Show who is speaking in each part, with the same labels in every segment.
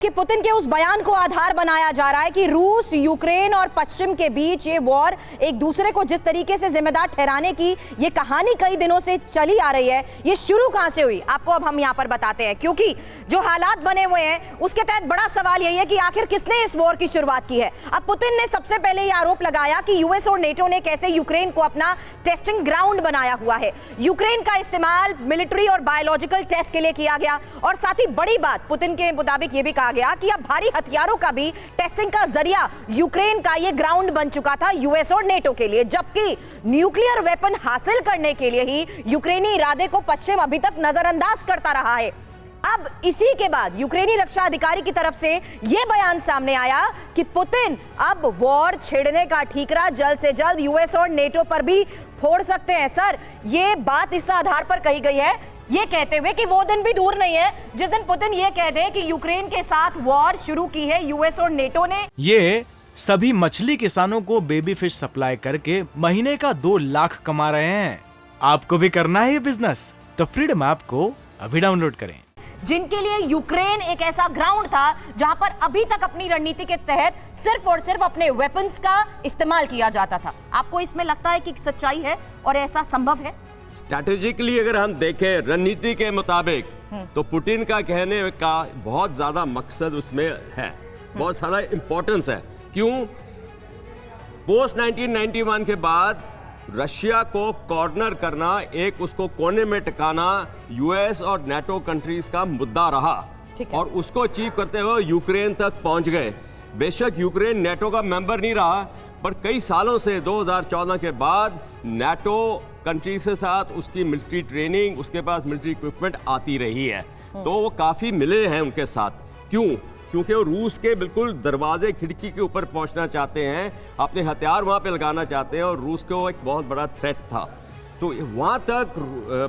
Speaker 1: कि पुतिन के उस बयान को आधार बनाया जा रहा है कि रूस, यूक्रेन और पश्चिम के बीच ये वॉर एक दूसरे को जिस तरीके से जिम्मेदार ठहराने की ये कहानी कई दिनों से चली आ रही है, ये शुरू कहां से हुई आपको अब हम यहां पर बताते हैं। क्योंकि जो हालात बने हुए हैं उसके तहत बड़ा सवाल यही है कि आखिर किसने इस वॉर की शुरुआत की है। अब पुतिन ने सबसे पहले ये आरोप लगाया कि यूएस और नेटो ने कैसे यूक्रेन को अपना टेस्टिंग ग्राउंड बनाया हुआ है। यूक्रेन का इस्तेमाल मिलिट्री और बायोलॉजिकल टेस्ट के लिए किया गया और साथ ही बड़ी बात पुतिन के मुताबिक यह भी कहा गया कि अब भारी हथियारों का भी टेस्टिंग का जरिया यूक्रेन का यह ग्राउंड बन चुका था यूएस और नेटो के लिए, जबकि न्यूक्लियर वेपन हासिल करने के लिए ही यूक्रेनी इरादे को पश्चिम अभी तक नजरअंदाज करता रहा है। अब इसी के बाद यूक्रेनी रक्षा अधिकारी की तरफ से यह बयान सामने आया कि पुतिन अब वॉर छेड़ने का ठीकरा जल्द से जल्द यूएस और नेटो पर भी फोड़ सकते हैं। सर, यह बात इस आधार पर कही गई है, ये कहते हुए कि वो दिन भी दूर नहीं है जिस दिन पुतिन ये कह दे कि यूक्रेन के साथ वॉर शुरू की है यूएस और नेटो ने।
Speaker 2: ये सभी मछली किसानों को बेबी फिश सप्लाई करके महीने का 2 लाख कमा रहे हैं। आपको भी करना है ये बिजनेस? तो फ्रीडम ऐप को अभी डाउनलोड करें।
Speaker 1: जिनके लिए यूक्रेन एक ऐसा ग्राउंड था जहां पर अभी तक अपनी रणनीति के तहत सिर्फ और सिर्फ अपने वेपन्स का इस्तेमाल किया जाता था। आपको इसमें लगता है कि सच्चाई है और ऐसा संभव है?
Speaker 3: स्ट्रैटेजिकली अगर हम देखें रणनीति के मुताबिक तो पुतिन का कहने का बहुत ज्यादा मकसद उसमें है, बहुत ज्यादा इंपॉर्टेंस है। क्यों? पोस्ट 1991 के बाद रशिया को कॉर्नर करना, एक उसको कोने में टिकाना यूएस और नेटो कंट्रीज का मुद्दा रहा और उसको अचीव करते हुए यूक्रेन तक पहुंच गए। बेशक यूक्रेन नेटो का मेंबर नहीं रहा, पर कई सालों से 2014 के बाद नेटो कंट्री के साथ उसकी मिलिट्री ट्रेनिंग, उसके पास मिलिट्री इक्विपमेंट आती रही है, तो वो काफी मिले हैं उनके साथ। क्यों? क्योंकि वो रूस के बिल्कुल दरवाजे खिड़की के ऊपर पहुंचना चाहते हैं, अपने हथियार वहां पे लगाना चाहते हैं और रूस को एक बहुत बड़ा थ्रेट था। तो वहां तक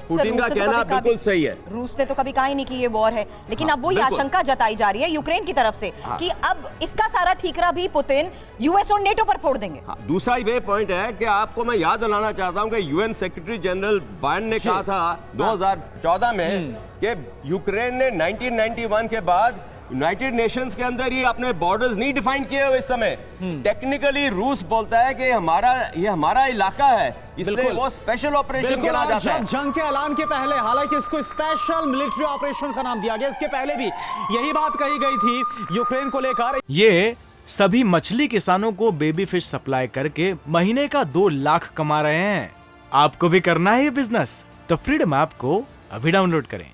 Speaker 3: पुतिन का कहना बिल्कुल सही है।
Speaker 1: रूस ने तो कभी कहा ही नहीं कि ये वॉर है, लेकिन अब वही आशंका जताई जा रही है यूक्रेन की तरफ से कि अब इसका सारा ठीकरा भी पुतिन यूएस और नेटो पर फोड़ देंगे।
Speaker 3: दूसरा ये पॉइंट है कि आपको मैं याद दिलाना चाहता हूं कि यूएन सेक्रेटरी जनरल बायन ने कहा था 2014 में कि यूक्रेन ने 1991 के बाद यूनाइटेड नेशंस के अंदर ही अपने बॉर्डर्स नहीं डिफाइन किए हुए। इस समय टेक्निकली रूस बोलता है कि ये हमारा इलाका है, इसलिए वो स्पेशल ऑपरेशन चला जाता है।
Speaker 4: जंग के ऐलान के पहले, हालांकि इसको स्पेशल मिलिट्री ऑपरेशन का नाम दिया गया, इसके पहले भी यही बात कही गई थी यूक्रेन को लेकर।
Speaker 2: ये सभी मछली किसानों को बेबी फिश सप्लाई करके महीने का 2 लाख कमा रहे हैं। आपको भी करना है ये बिजनेस? तो फ्रीडम ऐप को अभी डाउनलोड करें।